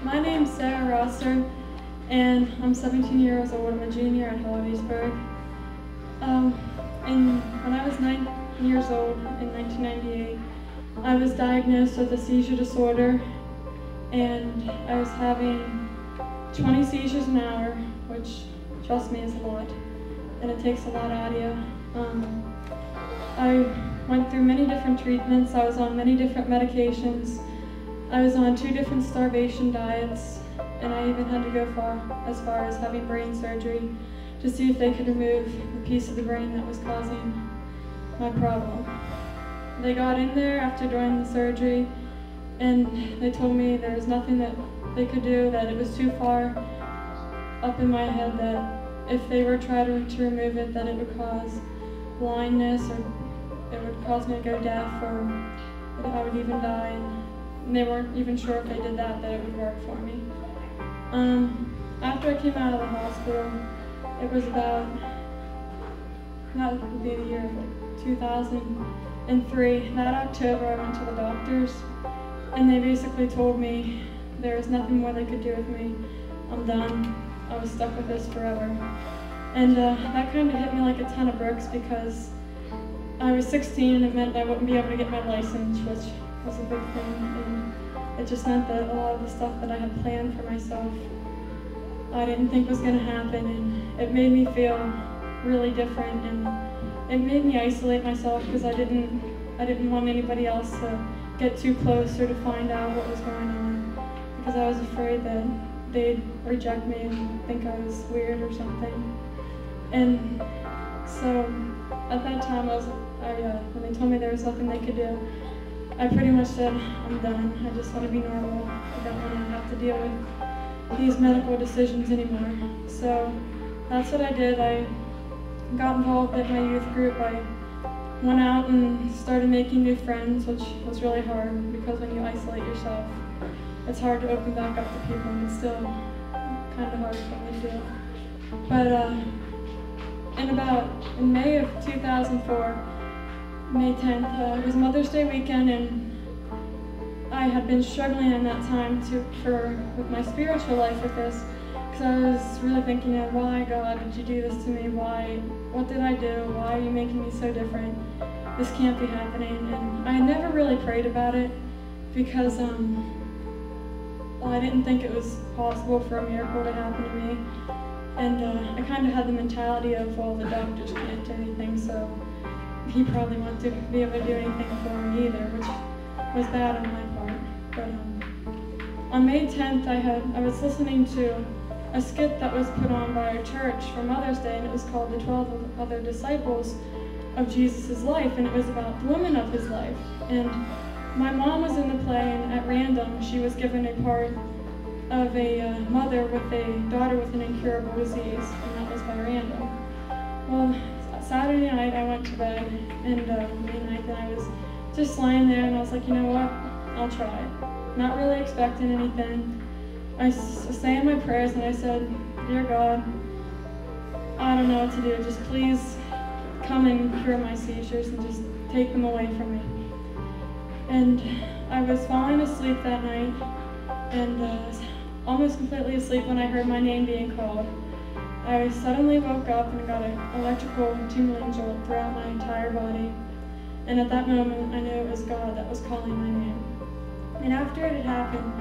My name's Sarah Rosser, and I'm 17 years old. I'm a junior at Holidaysburg. And when I was 9 years old in 1998, I was diagnosed with a seizure disorder, and I was having 20 seizures an hour, which, trust me, is a lot, and it takes a lot out of you. I went through many different treatments. I was on many different medications. I was on 2 different starvation diets, and I even had to go as far as having brain surgery to see if they could remove the piece of the brain that was causing my problem. They got in there after doing the surgery, and they told me there was nothing that they could do, that it was too far up in my head, that if they were trying to remove it, that it would cause blindness, or it would cause me to go deaf, or that I would even die. And they weren't even sure if they did that it would work for me. After I came out of the hospital, it was about, that would be the year 2003. That October, I went to the doctors, and they basically told me there was nothing more they could do with me. I'm done. I was stuck with this forever. And that kind of hit me like a ton of bricks, because I was 16 and it meant I wouldn't be able to get my license, which was a big thing. And it just meant that a lot of the stuff that I had planned for myself, I didn't think was going to happen, and it made me feel really different, and it made me isolate myself, because I didn't want anybody else to get too close or to find out what was going on, because I was afraid that they'd reject me and think I was weird or something. And so at that time, when they told me there was nothing they could do, I pretty much said, I'm done. I just want to be normal. I don't want to have to deal with these medical decisions anymore. So that's what I did. I got involved at my youth group. I went out and started making new friends, which was really hard, because when you isolate yourself, it's hard to open back up to people, and it's still kind of hard for me to do. But in May of 2004, May 10th, it was Mother's Day weekend, and I had been struggling in that time with my spiritual life with this, because I was really thinking, why, God, did you do this to me? Why? What did I do? Why are you making me so different? This can't be happening. And I never really prayed about it, because I didn't think it was possible for a miracle to happen to me. And I kind of had the mentality of, well, the doctors can't do anything, so he probably won't be able to do anything for me either, which was bad on my part. But on May 10th, I was listening to a skit that was put on by our church for Mother's Day, and it was called The 12 Other Disciples of Jesus' Life, and it was about the women of his life. And my mom was in the play, and at random, she was given a part of a mother with a daughter with an incurable disease, and that was by random. Well, Saturday night I went to bed, and midnight, and I was just lying there, and I was like, you know what, I'll try it. Not really expecting anything. I was saying my prayers, and I said, dear God, I don't know what to do, just please come and cure my seizures and just take them away from me. And I was falling asleep that night, and almost completely asleep when I heard my name being called. I suddenly woke up and got an electrical tingling jolt throughout my entire body. And at that moment, I knew it was God that was calling my name. And after it had happened,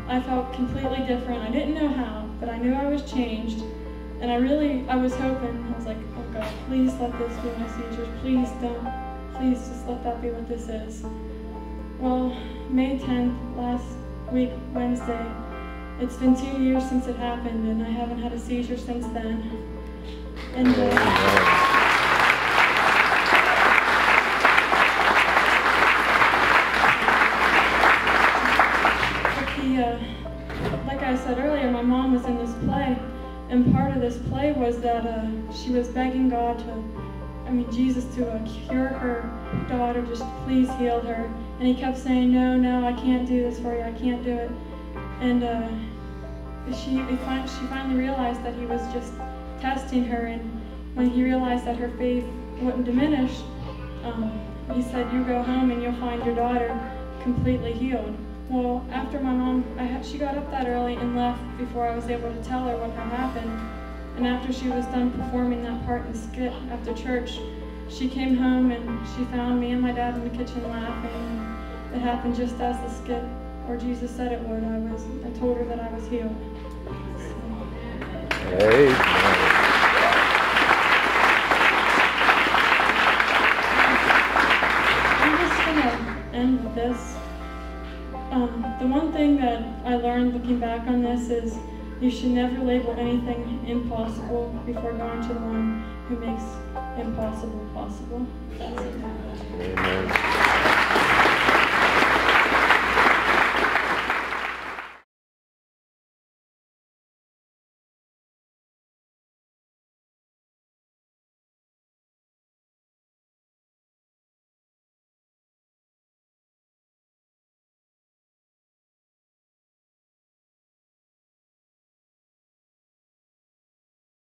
I felt completely different. I didn't know how, but I knew I was changed. And I was hoping, I was like, oh God, please let this be my seizures. Please just let that be what this is. Well, May 10th, last week, Wednesday, it's been 2 years since it happened, and I haven't had a seizure since then. And like I said earlier, my mom was in this play, and part of this play was that she was begging God Jesus to cure her daughter, just please heal her. And he kept saying, no, I can't do this for you, I can't do it. And she finally realized that he was just testing her, and when he realized that her faith wouldn't diminish, he said, you go home and you'll find your daughter completely healed. Well, after my mom, she got up that early and left before I was able to tell her what had happened. And after she was done performing that part in the skit after church, she came home and she found me and my dad in the kitchen laughing. And it happened just as the skit, or Jesus said it would. I told her that I was healed. Amen. I'm just going to end with this. The one thing that I learned looking back on this is you should never label anything impossible before going to the one who makes impossible possible. Amen.